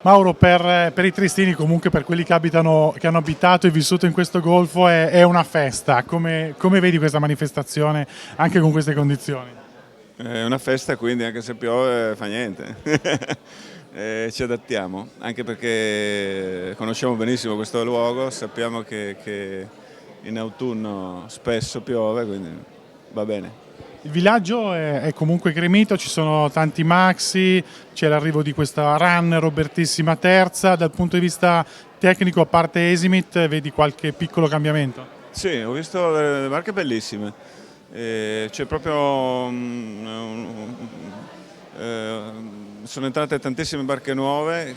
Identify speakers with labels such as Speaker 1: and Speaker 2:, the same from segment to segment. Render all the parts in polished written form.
Speaker 1: Mauro, per i triestini, comunque per quelli che abitano, che hanno abitato e vissuto in questo golfo, è una festa. Come vedi questa manifestazione anche con queste condizioni?
Speaker 2: È una festa, quindi anche se piove fa niente. Ci adattiamo, anche perché conosciamo benissimo questo luogo, sappiamo che in autunno spesso piove, quindi va bene.
Speaker 1: Il villaggio è comunque gremito, ci sono tanti maxi, c'è l'arrivo di questa run robertissima terza. Dal punto di vista tecnico, a parte Esimit, vedi qualche piccolo cambiamento?
Speaker 2: Sì, ho visto delle barche bellissime. C'è proprio sono entrate tantissime barche nuove,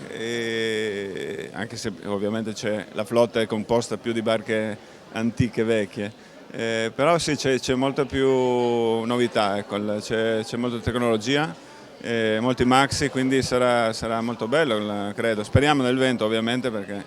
Speaker 2: anche se ovviamente la flotta è composta più di barche antiche vecchie. Però sì, c'è molta più novità, ecco, c'è molta tecnologia, molti maxi, quindi sarà molto bello, credo. Speriamo nel vento, ovviamente, perché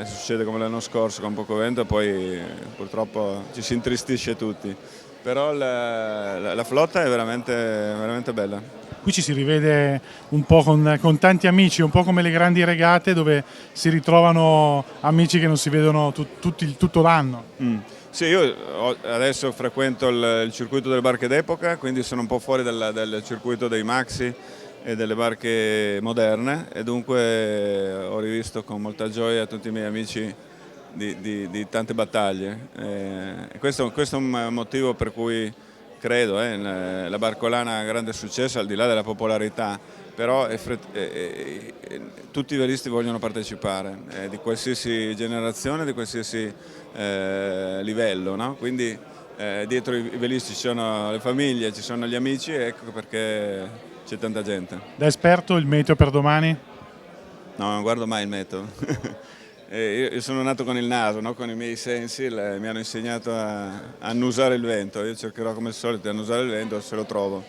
Speaker 2: succede come l'anno scorso con poco vento e poi purtroppo ci si intristisce tutti. Però la flotta è veramente bella.
Speaker 1: Qui ci si rivede un po' con tanti amici, un po' come le grandi regate dove si ritrovano amici che non si vedono tutto l'anno.
Speaker 2: Sì, io adesso frequento il circuito delle barche d'epoca, quindi sono un po' fuori dal circuito dei maxi e delle barche moderne, e dunque ho rivisto con molta gioia tutti i miei amici di tante battaglie. Questo è un motivo per cui credo la barcolana ha grande successo, al di là della popolarità, però tutti i velisti vogliono partecipare, di qualsiasi generazione, di qualsiasi livello, no? Quindi dietro i velisti ci sono le famiglie, ci sono gli amici, e ecco perché c'è tanta gente.
Speaker 1: Da esperto, il meteo per domani?
Speaker 2: No, non guardo mai il meteo. Io sono nato con il naso, no? Con i miei sensi, mi hanno insegnato a annusare il vento. Io cercherò come al solito di annusare il vento se lo trovo.